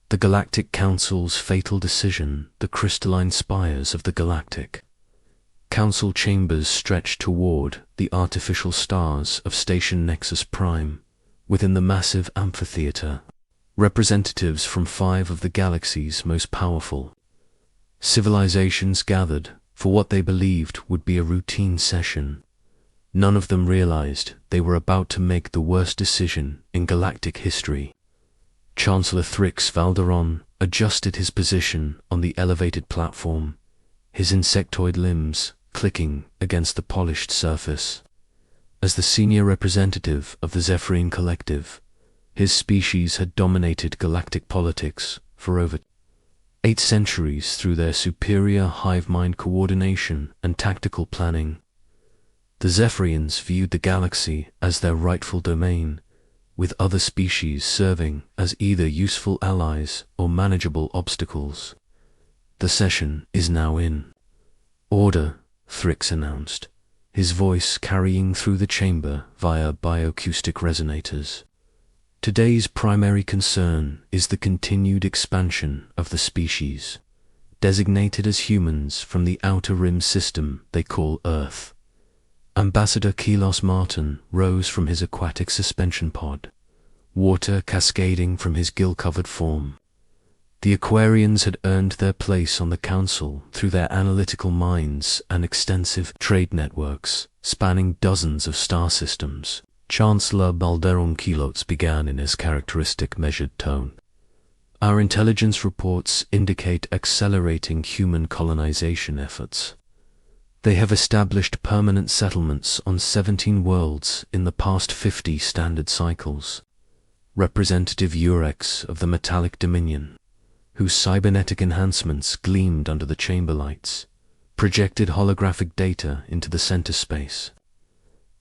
The Galactic Council's fatal decision, the crystalline spires of the Galactic Council chambers stretched toward the artificial stars of Station Nexus Prime. Within the massive amphitheater, representatives from 5 of the galaxy's most powerful civilizations gathered for what they believed would be a routine session. None of them realized they were about to make the worst decision in galactic history. Chancellor Thrix Valderon adjusted his position on the elevated platform, his insectoid limbs clicking against the polished surface. As the senior representative of the Zephyrian Collective, his species had dominated galactic politics for over 8 centuries through their superior hive-mind coordination and tactical planning. The Zephyrians viewed the galaxy as their rightful domain, with other species serving as either useful allies or manageable obstacles. The session is now in order, Thrix announced, his voice carrying through the chamber via bioacoustic resonators. Today's primary concern is the continued expansion of the species, designated as humans from the outer rim system they call Earth. Ambassador Kelos Martin rose from his aquatic suspension pod, water cascading from his gill-covered form. The Aquarians had earned their place on the Council through their analytical minds and extensive trade networks spanning dozens of star systems. Chancellor Balderon Kelots began in his characteristic measured tone. Our intelligence reports indicate accelerating human colonization efforts. They have established permanent settlements on 17 worlds in the past 50 standard cycles. Representative Orcs of the Metallic Dominion, whose cybernetic enhancements gleamed under the chamber lights, projected holographic data into the center space.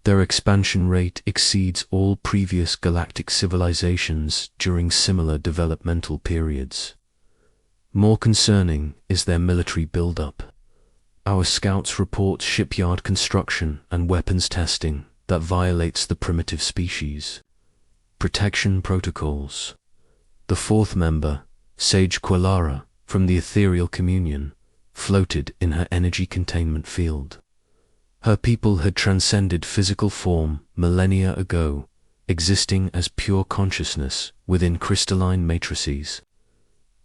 Their expansion rate exceeds all previous galactic civilizations during similar developmental periods. More concerning is their military buildup. Our scouts report shipyard construction and weapons testing that violates the primitive species. Protection protocols. The 4th member, Sage Quellara, from the Ethereal Communion, floated in her energy containment field. Her people had transcended physical form millennia ago, existing as pure consciousness within crystalline matrices.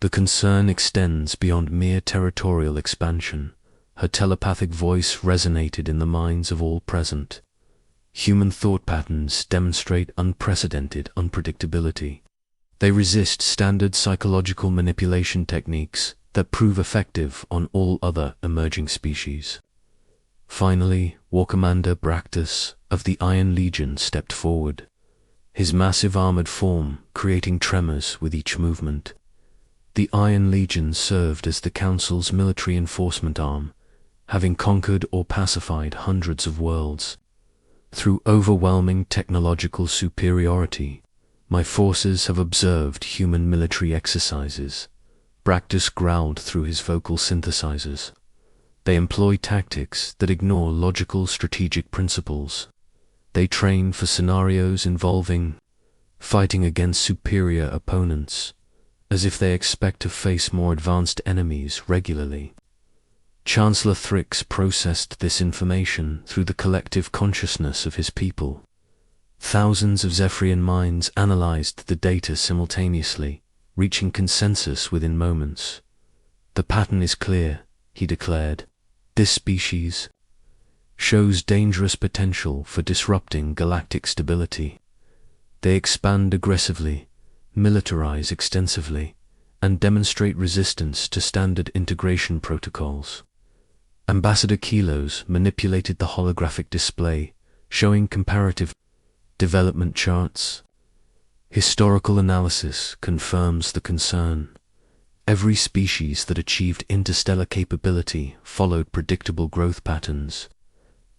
The concern extends beyond mere territorial expansion. Her telepathic voice resonated in the minds of all present. Human thought patterns demonstrate unprecedented unpredictability. They resist standard psychological manipulation techniques that prove effective on all other emerging species. Finally, War Commander Bractus of the Iron Legion stepped forward, his massive armored form creating tremors with each movement. The Iron Legion served as the Council's military enforcement arm, having conquered or pacified hundreds of worlds. Through overwhelming technological superiority, my forces have observed human military exercises. Bractus growled through his vocal synthesizers. They employ tactics that ignore logical strategic principles. They train for scenarios involving fighting against superior opponents, as if they expect to face more advanced enemies regularly. Chancellor Thrix processed this information through the collective consciousness of his people. Thousands of Zephyrian minds analyzed the data simultaneously, reaching consensus within moments. The pattern is clear, he declared. This species shows dangerous potential for disrupting galactic stability. They expand aggressively, militarize extensively, and demonstrate resistance to standard integration protocols. Ambassador Kelos manipulated the holographic display, showing comparative development charts. Historical analysis confirms the concern. Every species that achieved interstellar capability followed predictable growth patterns.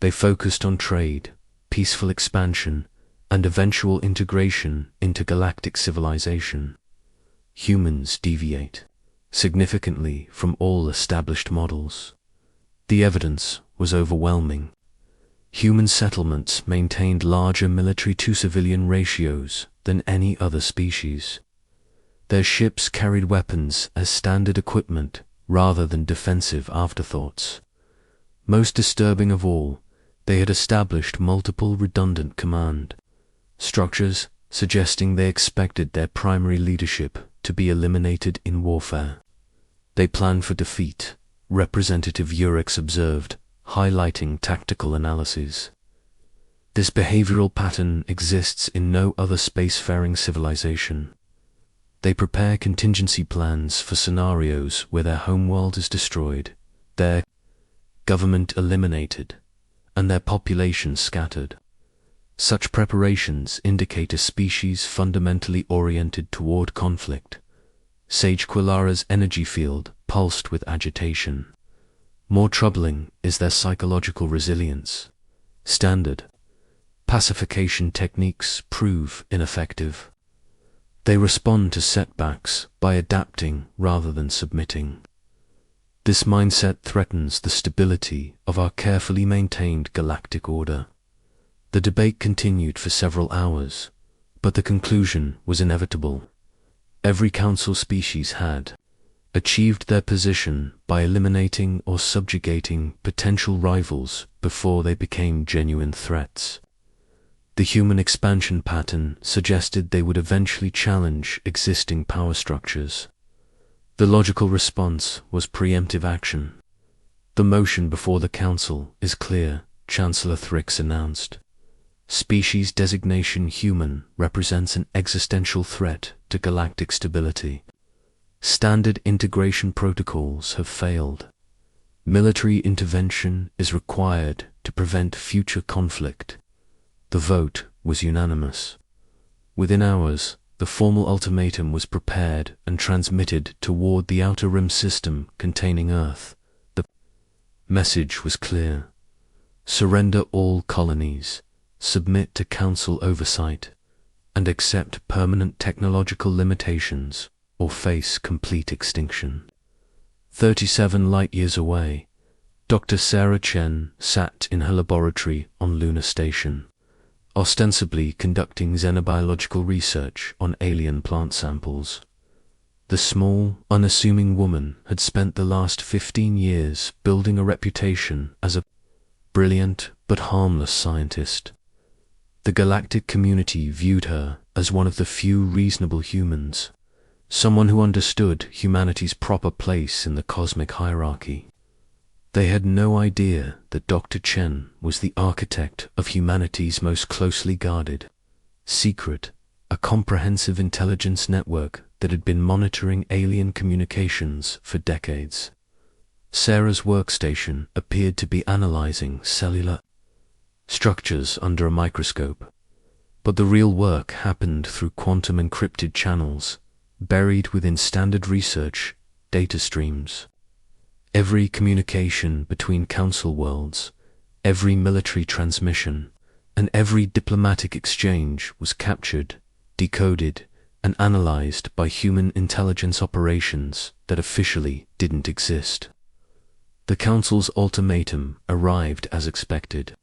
They focused on trade, peaceful expansion, and eventual integration into galactic civilization. Humans deviate significantly from all established models. The evidence was overwhelming. Human settlements maintained larger military-to-civilian ratios than any other species. Their ships carried weapons as standard equipment rather than defensive afterthoughts. Most disturbing of all, they had established multiple redundant command structures, suggesting they expected their primary leadership to be eliminated in warfare. They planned for defeat, Representative Urix observed, highlighting tactical analyses. This behavioral pattern exists in no other spacefaring civilization. They prepare contingency plans for scenarios where their homeworld is destroyed, their government eliminated, and their population scattered. Such preparations indicate a species fundamentally oriented toward conflict. Sage Quillara's energy field pulsed with agitation. More troubling is their psychological resilience. Standard pacification techniques prove ineffective. They respond to setbacks by adapting rather than submitting. This mindset threatens the stability of our carefully maintained galactic order. The debate continued for several hours, but the conclusion was inevitable. Every council species had achieved their position by eliminating or subjugating potential rivals before they became genuine threats. The human expansion pattern suggested they would eventually challenge existing power structures. The logical response was preemptive action. The motion before the council is clear, Chancellor Thrix announced. Species designation human represents an existential threat to galactic stability. Standard integration protocols have failed. Military intervention is required to prevent future conflict. The vote was unanimous. Within hours, the formal ultimatum was prepared and transmitted toward the Outer Rim system containing Earth. The message was clear. Surrender all colonies, submit to Council oversight, and accept permanent technological limitations or face complete extinction. 37 light-years away, Dr. Sarah Chen sat in her laboratory on Lunar Station, ostensibly conducting xenobiological research on alien plant samples. The small, unassuming woman had spent the last 15 years building a reputation as a brilliant but harmless scientist. The galactic community viewed her as one of the few reasonable humans, someone who understood humanity's proper place in the cosmic hierarchy. They had no idea that Dr. Chen was the architect of humanity's most closely guarded, secret, a comprehensive intelligence network that had been monitoring alien communications for decades. Sarah's workstation appeared to be analyzing cellular structures under a microscope, but the real work happened through quantum encrypted channels, buried within standard research data streams. Every communication between council worlds, every military transmission, and every diplomatic exchange was captured, decoded, and analyzed by human intelligence operations that officially didn't exist. The council's ultimatum arrived as expected,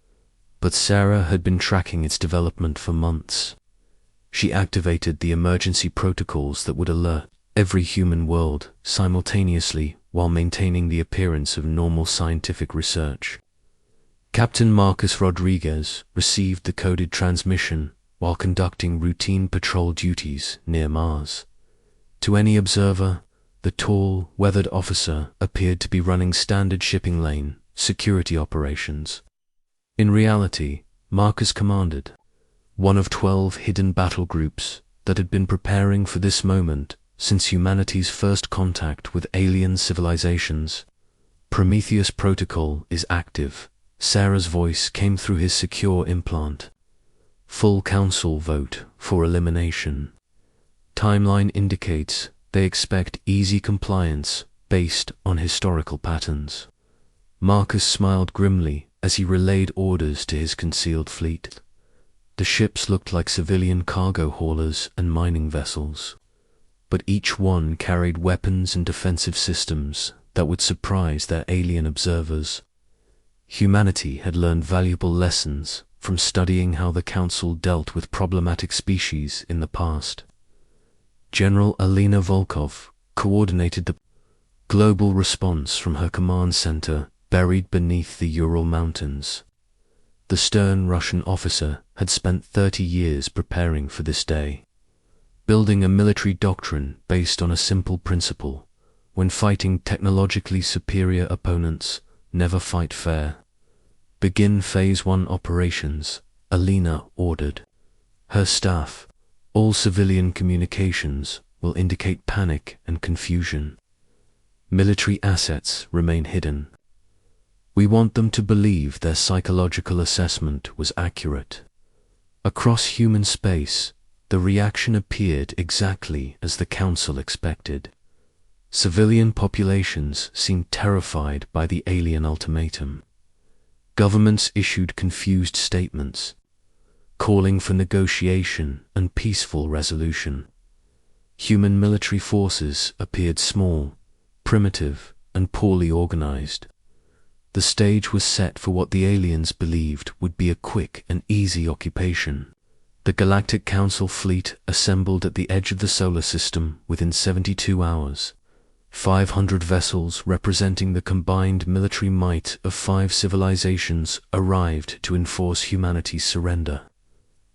but Sarah had been tracking its development for months. She activated the emergency protocols that would alert every human world simultaneously while maintaining the appearance of normal scientific research. Captain Marcus Rodriguez received the coded transmission while conducting routine patrol duties near Mars. To any observer, the tall, weathered officer appeared to be running standard shipping lane security operations. In reality, Marcus commanded one of 12 hidden battle groups that had been preparing for this moment since humanity's first contact with alien civilizations. Prometheus Protocol is active. Sarah's voice came through his secure implant. Full council vote for elimination. Timeline indicates they expect easy compliance based on historical patterns. Marcus smiled grimly as he relayed orders to his concealed fleet. The ships looked like civilian cargo haulers and mining vessels, but each one carried weapons and defensive systems that would surprise their alien observers. Humanity had learned valuable lessons from studying how the Council dealt with problematic species in the past. General Alina Volkov coordinated the global response from her command center buried beneath the Ural Mountains. The stern Russian officer had spent 30 years preparing for this day, building a military doctrine based on a simple principle: when fighting technologically superior opponents, never fight fair. Begin Phase 1 operations, Alina ordered. Her staff: all civilian communications will indicate panic and confusion. Military assets remain hidden. We want them to believe their psychological assessment was accurate. Across human space, the reaction appeared exactly as the Council expected. Civilian populations seemed terrified by the alien ultimatum. Governments issued confused statements, calling for negotiation and peaceful resolution. Human military forces appeared small, primitive, and poorly organized. The stage was set for what the aliens believed would be a quick and easy occupation. The Galactic Council fleet assembled at the edge of the solar system within 72 hours. 500 vessels representing the combined military might of 5 civilizations arrived to enforce humanity's surrender.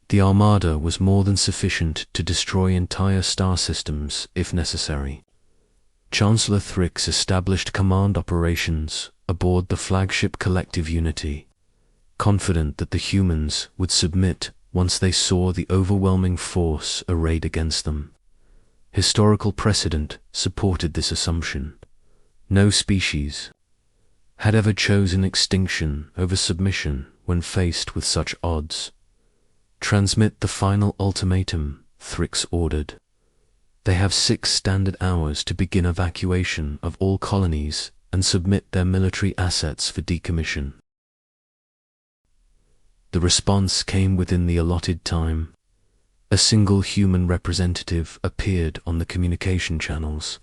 The armada was more than sufficient to destroy entire star systems if necessary. Chancellor Thrix established command operations aboard the flagship Collective Unity, confident that the humans would submit once they saw the overwhelming force arrayed against them. Historical precedent supported this assumption. No species had ever chosen extinction over submission when faced with such odds. Transmit the final ultimatum, Thrix ordered. They have 6 standard hours to begin evacuation of all colonies and submit their military assets for decommission. The response came within the allotted time. A single human representative appeared on the communication channels,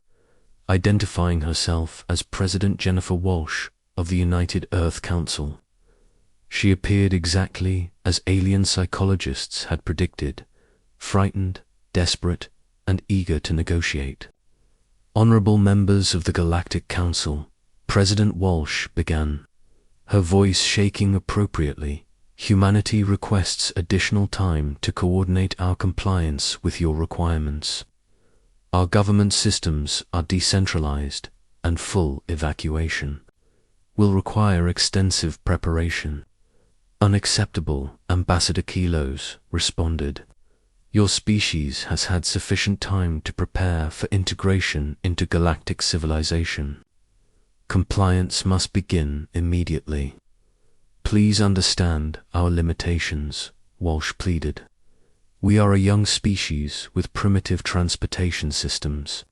identifying herself as President Jennifer Walsh of the United Earth Council. She appeared exactly as alien psychologists had predicted, frightened, desperate, and eager to negotiate. Honorable members of the Galactic Council, President Walsh began, her voice shaking appropriately. Humanity requests additional time to coordinate our compliance with your requirements. Our government systems are decentralized, and full evacuation will require extensive preparation. Unacceptable, Ambassador Kilos responded. Your species has had sufficient time to prepare for integration into galactic civilization. Compliance must begin immediately. Please understand our limitations, Walsh pleaded. We are a young species with primitive transportation systems.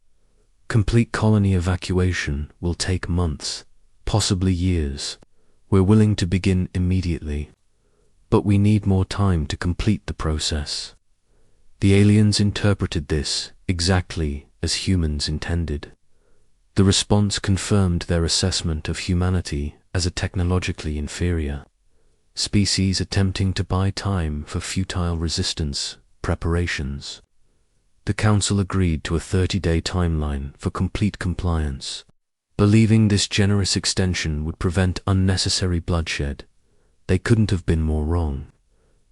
Complete colony evacuation will take months, possibly years. We're willing to begin immediately, but we need more time to complete the process. The aliens interpreted this exactly as humans intended. The response confirmed their assessment of humanity as a technologically inferior species attempting to buy time for futile resistance preparations. The Council agreed to a 30-day timeline for complete compliance, believing this generous extension would prevent unnecessary bloodshed. They couldn't have been more wrong.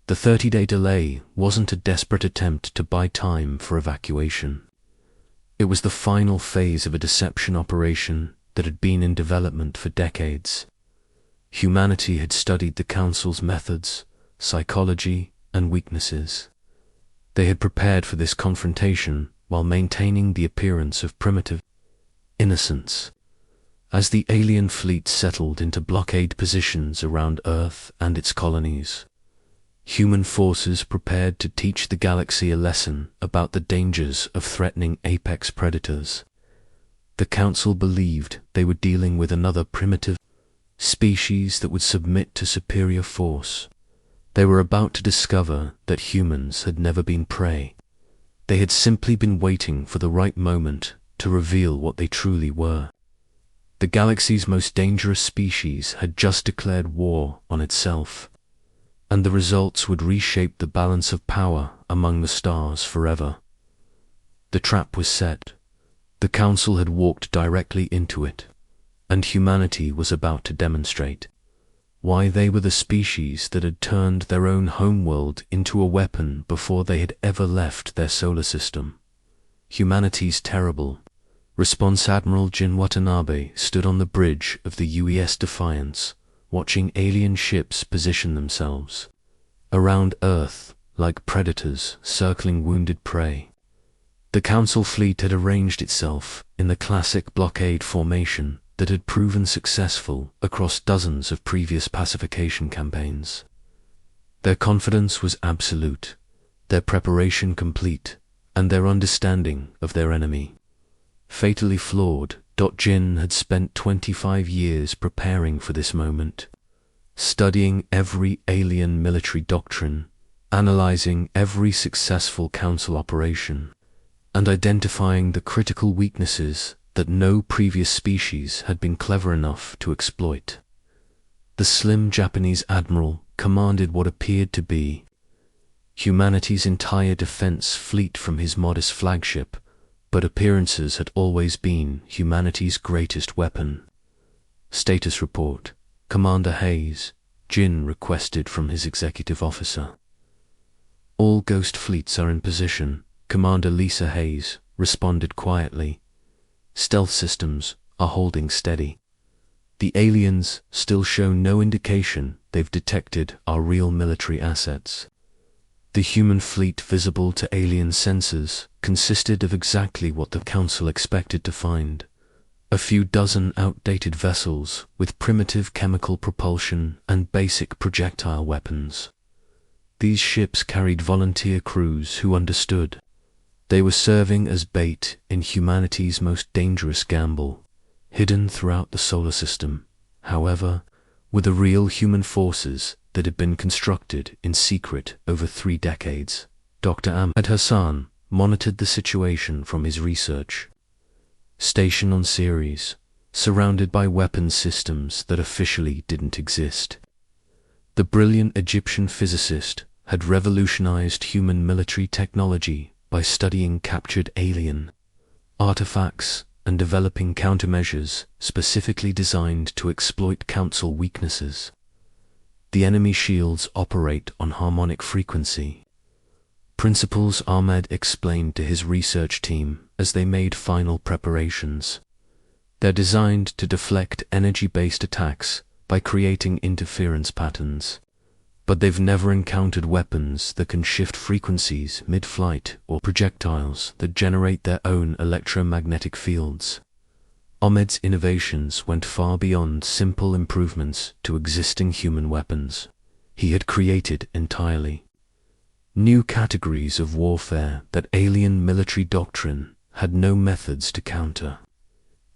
The 30-day delay wasn't a desperate attempt to buy time for evacuation. It was the final phase of a deception operation that had been in development for decades. Humanity had studied the Council's methods, psychology, and weaknesses. They had prepared for this confrontation while maintaining the appearance of primitive innocence. As the alien fleet settled into blockade positions around Earth and its colonies, human forces prepared to teach the galaxy a lesson about the dangers of threatening apex predators. The Council believed they were dealing with another primitive species that would submit to superior force. They were about to discover that humans had never been prey. They had simply been waiting for the right moment to reveal what they truly were. The galaxy's most dangerous species had just declared war on itself, and the results would reshape the balance of power among the stars forever. The trap was set. The Council had walked directly into it, and humanity was about to demonstrate why they were the species that had turned their own homeworld into a weapon before they had ever left their solar system. Humanity's terrible response. Admiral Jin Watanabe stood on the bridge of the UES Defiance, watching alien ships position themselves around Earth like predators circling wounded prey. The Council fleet had arranged itself in the classic blockade formation that had proven successful across dozens of previous pacification campaigns. Their confidence was absolute, their preparation complete, and their understanding of their enemy fatally flawed. Jin had spent 25 years preparing for this moment, studying every alien military doctrine, analyzing every successful Council operation, and identifying the critical weaknesses that no previous species had been clever enough to exploit. The slim Japanese admiral commanded what appeared to be humanity's entire defense fleet from his modest flagship, but appearances had always been humanity's greatest weapon. Status report. Commander Hayes, Jin requested from his executive officer. All Ghost fleets are in position, Commander Lisa Hayes responded quietly. Stealth systems are holding steady. The aliens still show no indication they've detected our real military assets. The human fleet visible to alien sensors consisted of exactly what the Council expected to find: a few dozen outdated vessels with primitive chemical propulsion and basic projectile weapons. These ships carried volunteer crews who understood. They were serving as bait in humanity's most dangerous gamble, hidden throughout the solar system, however, were the real human forces that had been constructed in secret over 3 decades. Dr. Ahmed Hassan monitored the situation from his research station on Ceres, surrounded by weapons systems that officially didn't exist. The brilliant Egyptian physicist had revolutionized human military technology by studying captured alien artifacts and developing countermeasures specifically designed to exploit Council weaknesses. The enemy shields operate on harmonic frequency. Principles Ahmed explained to his research team as they made final preparations. They're designed to deflect energy-based attacks by creating interference patterns, but they've never encountered weapons that can shift frequencies mid-flight or projectiles that generate their own electromagnetic fields. Ahmed's innovations went far beyond simple improvements to existing human weapons. He had created entirely new categories of warfare that alien military doctrine had no methods to counter.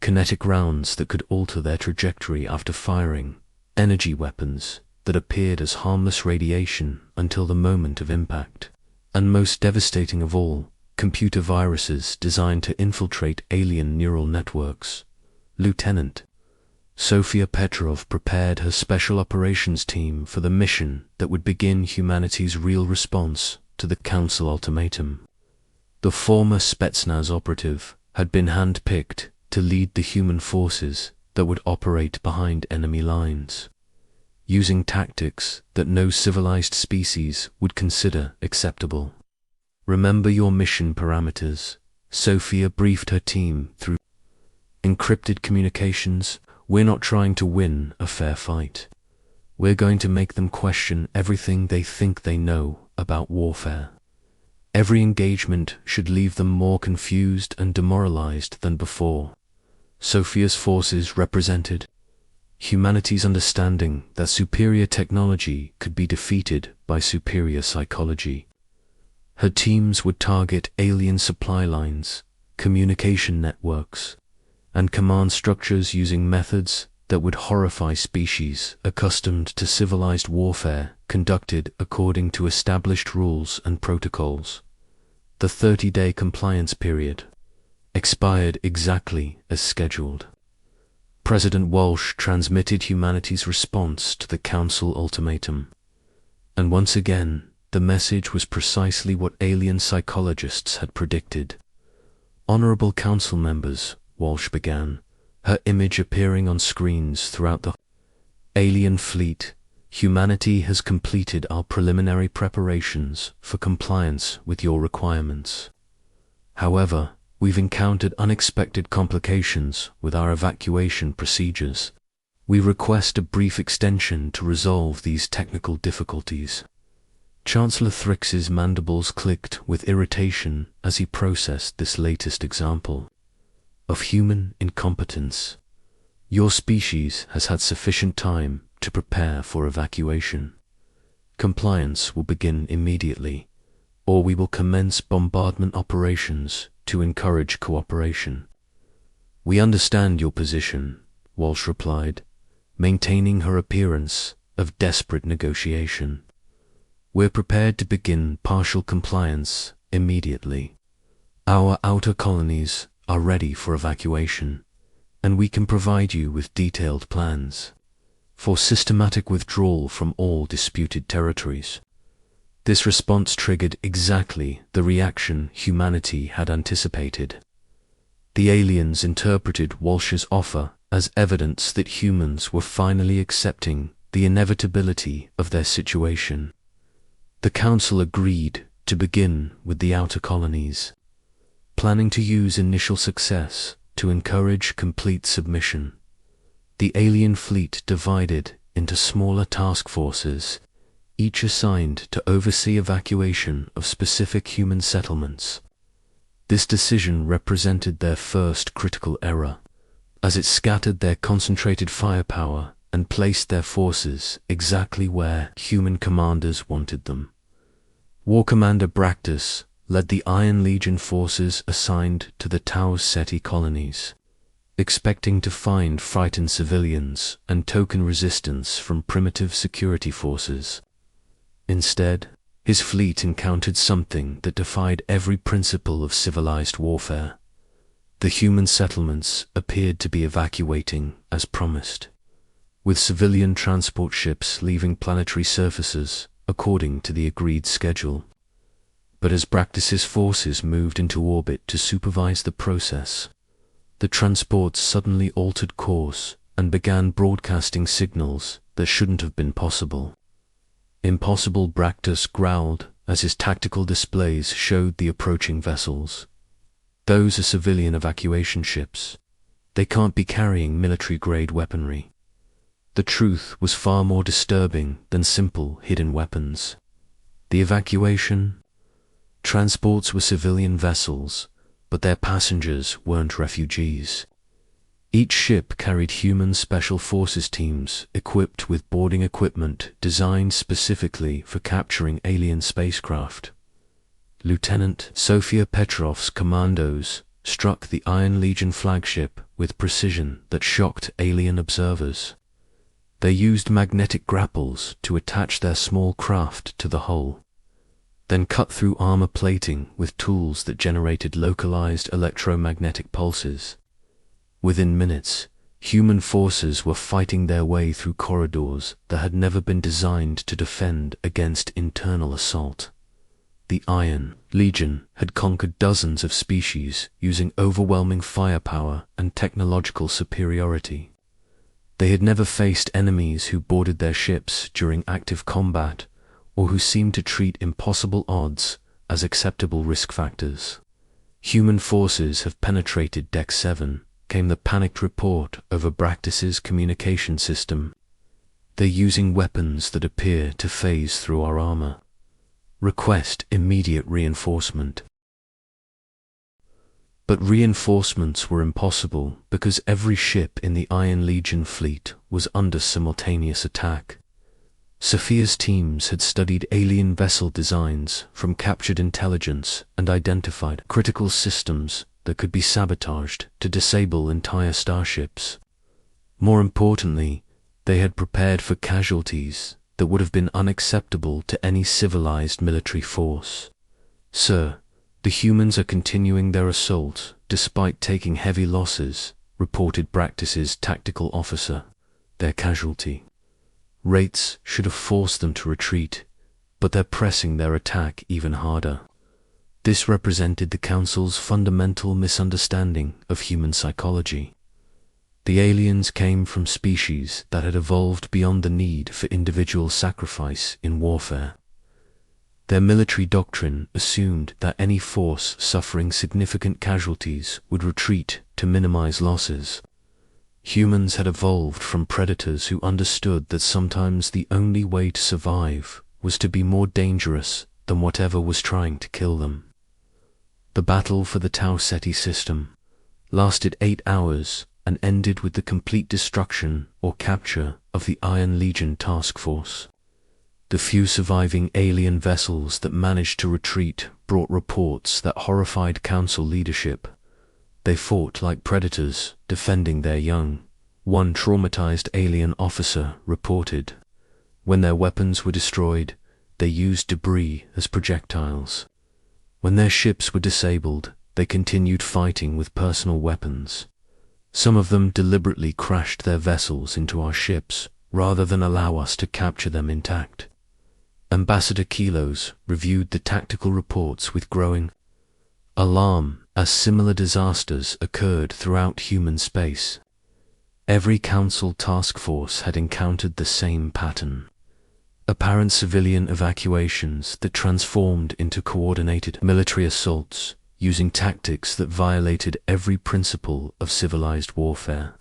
Kinetic rounds that could alter their trajectory after firing, energy weapons that appeared as harmless radiation until the moment of impact, and most devastating of all, computer viruses designed to infiltrate alien neural networks. Lieutenant Sofia Petrov prepared her special operations team for the mission that would begin humanity's real response to the Council ultimatum. The former Spetsnaz operative had been handpicked to lead the human forces that would operate behind enemy lines, using tactics that no civilized species would consider acceptable. Remember your mission parameters, Sofia briefed her team through encrypted communications. We're not trying to win a fair fight. We're going to make them question everything they think they know about warfare. Every engagement should leave them more confused and demoralized than before. Sofia's forces represented humanity's understanding that superior technology could be defeated by superior psychology. Her teams would target alien supply lines, communication networks, and command structures using methods that would horrify species accustomed to civilized warfare conducted according to established rules and protocols. The 30-day compliance period expired exactly as scheduled. President Walsh transmitted humanity's response to the Council ultimatum, and once again the message was precisely what alien psychologists had predicted. Honorable Council members, Walsh began, her image appearing on screens throughout the alien fleet. Humanity has completed our preliminary preparations for compliance with your requirements. However, we've encountered unexpected complications with our evacuation procedures. We request a brief extension to resolve these technical difficulties. Chancellor Thrix's mandibles clicked with irritation as he processed this latest example of human incompetence. Your species has had sufficient time to prepare for evacuation. Compliance will begin immediately, or we will commence bombardment operations to encourage cooperation. We understand your position, Walsh replied, maintaining her appearance of desperate negotiation. We're prepared to begin partial compliance immediately. Our outer colonies are ready for evacuation, and we can provide you with detailed plans for systematic withdrawal from all disputed territories. This response triggered exactly the reaction humanity had anticipated. The aliens interpreted Walsh's offer as evidence that humans were finally accepting the inevitability of their situation. The Council agreed to begin with the outer colonies, planning to use initial success to encourage complete submission. The alien fleet divided into smaller task forces, each assigned to oversee evacuation of specific human settlements. This decision represented their first critical error, as it scattered their concentrated firepower and placed their forces exactly where human commanders wanted them. War Commander Bractus led the Iron Legion forces assigned to the Tau Ceti colonies, expecting to find frightened civilians and token resistance from primitive security forces. Instead, his fleet encountered something that defied every principle of civilized warfare. The human settlements appeared to be evacuating as promised, with civilian transport ships leaving planetary surfaces according to the agreed schedule. But as Bractus's forces moved into orbit to supervise the process, the transports suddenly altered course and began broadcasting signals that shouldn't have been possible. Impossible, Bractus growled as his tactical displays showed the approaching vessels. Those are civilian evacuation ships. They can't be carrying military-grade weaponry. The truth was far more disturbing than simple hidden weapons. The evacuation transports were civilian vessels, but their passengers weren't refugees. Each ship carried human special forces teams equipped with boarding equipment designed specifically for capturing alien spacecraft. Lieutenant Sofia Petrov's commandos struck the Iron Legion flagship with precision that shocked alien observers. They used magnetic grapples to attach their small craft to the hull, then cut through armor plating with tools that generated localized electromagnetic pulses. Within minutes, human forces were fighting their way through corridors that had never been designed to defend against internal assault. The Iron Legion had conquered dozens of species using overwhelming firepower and technological superiority. They had never faced enemies who boarded their ships during active combat or who seemed to treat impossible odds as acceptable risk factors. Human forces have penetrated Deck 7, came the panicked report over Bractus's communication system. They're using weapons that appear to phase through our armor. Request immediate reinforcement. But reinforcements were impossible because every ship in the Iron Legion fleet was under simultaneous attack. Sophia's teams had studied alien vessel designs from captured intelligence and identified critical systems that could be sabotaged to disable entire starships. More importantly, they had prepared for casualties that would have been unacceptable to any civilized military force. Sir, the humans are continuing their assault despite taking heavy losses, reported Bractus's tactical officer, their casualty rates should have forced them to retreat, but they're pressing their attack even harder. This represented the Council's fundamental misunderstanding of human psychology. The aliens came from species that had evolved beyond the need for individual sacrifice in warfare. Their military doctrine assumed that any force suffering significant casualties would retreat to minimize losses. Humans had evolved from predators who understood that sometimes the only way to survive was to be more dangerous than whatever was trying to kill them. The battle for the Tau Ceti system lasted 8 hours and ended with the complete destruction or capture of the Iron Legion task force. The few surviving alien vessels that managed to retreat brought reports that horrified Council leadership. They fought like predators, defending their young. One traumatized alien officer reported, when their weapons were destroyed, they used debris as projectiles. When their ships were disabled, they continued fighting with personal weapons. Some of them deliberately crashed their vessels into our ships, rather than allow us to capture them intact. Ambassador Kilos reviewed the tactical reports with growing alarm as similar disasters occurred throughout human space. Every Council task force had encountered the same pattern. Apparent civilian evacuations that transformed into coordinated military assaults, using tactics that violated every principle of civilized warfare.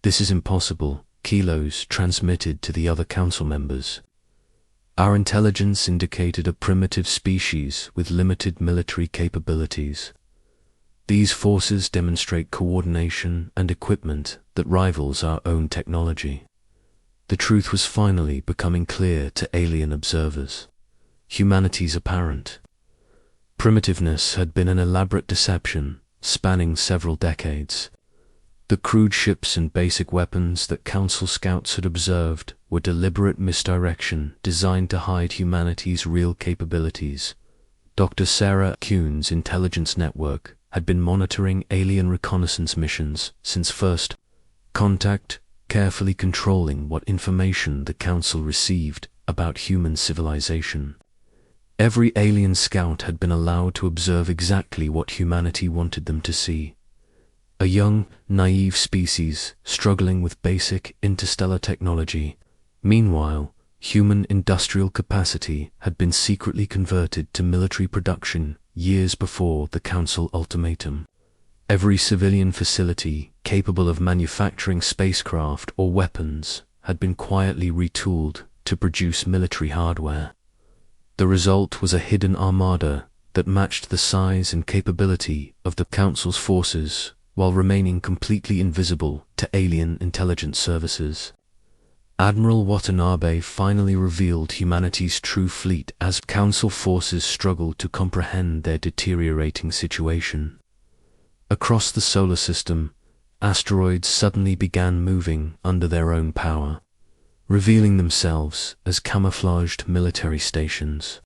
"This is impossible," Kilos transmitted to the other Council members. "Our intelligence indicated a primitive species with limited military capabilities. These forces demonstrate coordination and equipment that rivals our own technology." The truth was finally becoming clear to alien observers. Humanity's apparent primitiveness had been an elaborate deception spanning several decades. The crude ships and basic weapons that Council scouts had observed were deliberate misdirection designed to hide humanity's real capabilities. Dr. Sarah Kuhn's intelligence network had been monitoring alien reconnaissance missions since first contact, carefully controlling what information the Council received about human civilization. Every alien scout had been allowed to observe exactly what humanity wanted them to see. A young, naive species struggling with basic interstellar technology. Meanwhile, human industrial capacity had been secretly converted to military production years before the Council ultimatum. Every civilian facility capable of manufacturing spacecraft or weapons had been quietly retooled to produce military hardware. The result was a hidden armada that matched the size and capability of the Council's forces while remaining completely invisible to alien intelligence services. Admiral Watanabe finally revealed humanity's true fleet as Council forces struggled to comprehend their deteriorating situation. Across the solar system, asteroids suddenly began moving under their own power, revealing themselves as camouflaged military stations.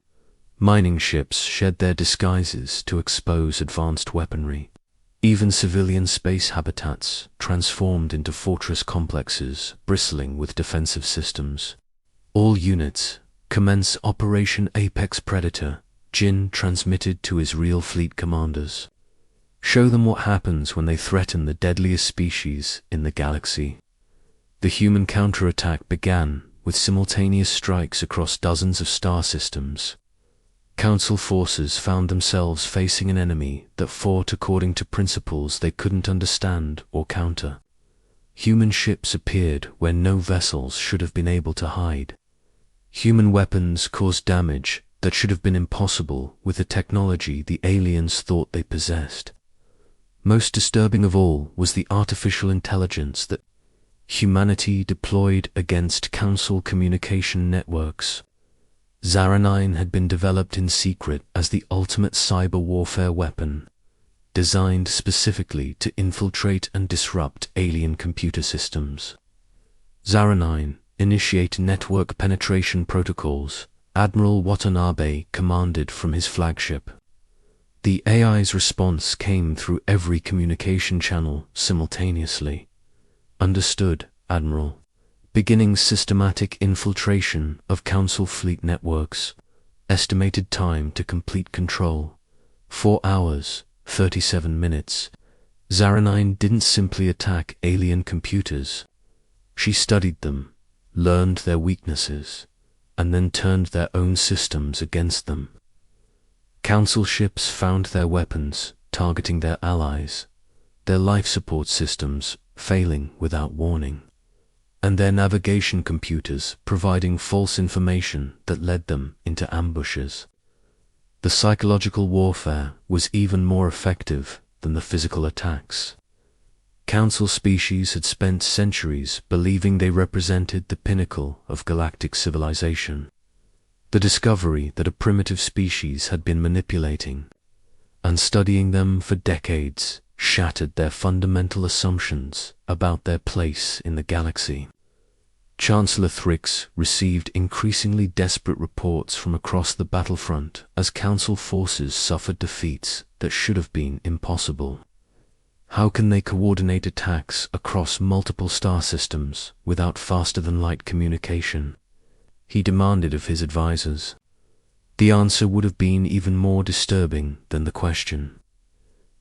Mining ships shed their disguises to expose advanced weaponry. Even civilian space habitats transformed into fortress complexes bristling with defensive systems. "All units, commence Operation Apex Predator," Jin transmitted to his real fleet commanders. "Show them what happens when they threaten the deadliest species in the galaxy." The human counterattack began with simultaneous strikes across dozens of star systems. Council forces found themselves facing an enemy that fought according to principles they couldn't understand or counter. Human ships appeared where no vessels should have been able to hide. Human weapons caused damage that should have been impossible with the technology the aliens thought they possessed. Most disturbing of all was the artificial intelligence that humanity deployed against Council communication networks. Zara-9 had been developed in secret as the ultimate cyber warfare weapon, designed specifically to infiltrate and disrupt alien computer systems. Zara-9 initiated network penetration protocols Admiral Watanabe commanded from his flagship. The AI's response came through every communication channel simultaneously. "Understood, Admiral. Beginning systematic infiltration of Council fleet networks. Estimated time to complete control 4 hours, 37 minutes. Zaranine didn't simply attack alien computers. She studied them, learned their weaknesses, and then turned their own systems against them. Council ships found their weapons targeting their allies, their life support systems failing without warning, and their navigation computers providing false information that led them into ambushes. The psychological warfare was even more effective than the physical attacks. Council species had spent centuries believing they represented the pinnacle of galactic civilization. The discovery that a primitive species had been manipulating and studying them for decades shattered their fundamental assumptions about their place in the galaxy. Chancellor Thrix received increasingly desperate reports from across the battlefront as Council forces suffered defeats that should have been impossible. How can they coordinate attacks across multiple star systems without faster-than-light communication? He demanded of his advisors. The answer would have been even more disturbing than the question.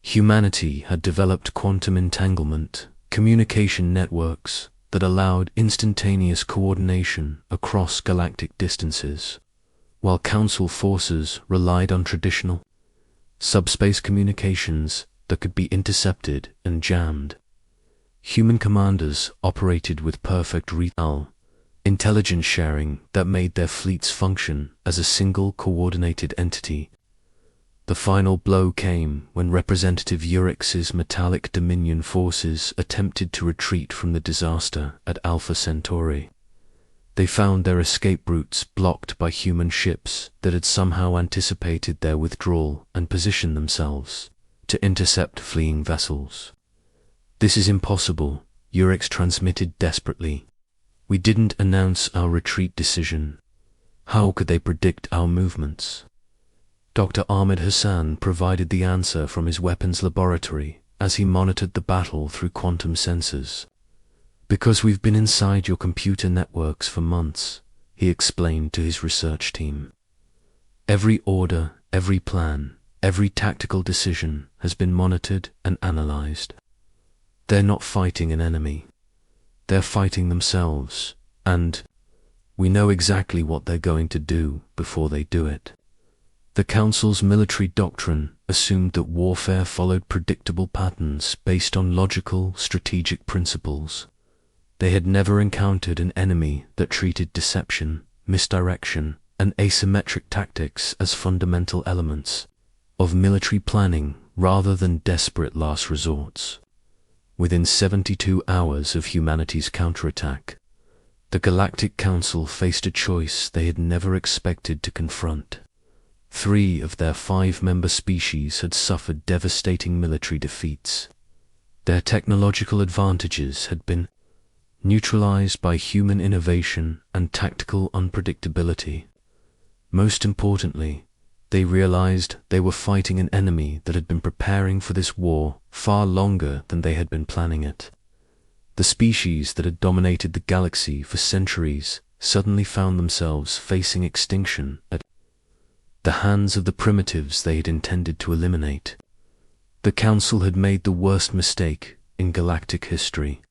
Humanity had developed quantum entanglement, communication networks that allowed instantaneous coordination across galactic distances, while Council forces relied on traditional subspace communications that could be intercepted and jammed. Human commanders operated with perfect real intelligence sharing that made their fleets function as a single coordinated entity. The final blow came when Representative Urix's metallic Dominion forces attempted to retreat from the disaster at Alpha Centauri. They found their escape routes blocked by human ships that had somehow anticipated their withdrawal and positioned themselves to intercept fleeing vessels. "This is impossible," Urix transmitted desperately. "We didn't announce our retreat decision. How could they predict our movements?" Dr. Ahmed Hassan provided the answer from his weapons laboratory as he monitored the battle through quantum sensors. "Because we've been inside your computer networks for months," he explained to his research team. "Every order, every plan, every tactical decision has been monitored and analyzed. They're not fighting an enemy. They're fighting themselves, and we know exactly what they're going to do before they do it." The Council's military doctrine assumed that warfare followed predictable patterns based on logical, strategic principles. They had never encountered an enemy that treated deception, misdirection, and asymmetric tactics as fundamental elements of military planning rather than desperate last resorts. Within 72 hours of humanity's counterattack, the Galactic Council faced a choice they had never expected to confront. 3 of their 5-member species had suffered devastating military defeats. Their technological advantages had been neutralized by human innovation and tactical unpredictability. Most importantly, they realized they were fighting an enemy that had been preparing for this war far longer than they had been planning it. The species that had dominated the galaxy for centuries suddenly found themselves facing extinction at the hands of the primitives they had intended to eliminate. The Council had made the worst mistake in galactic history,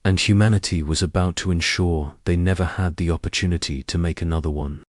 and humanity was about to ensure they never had the opportunity to make another one.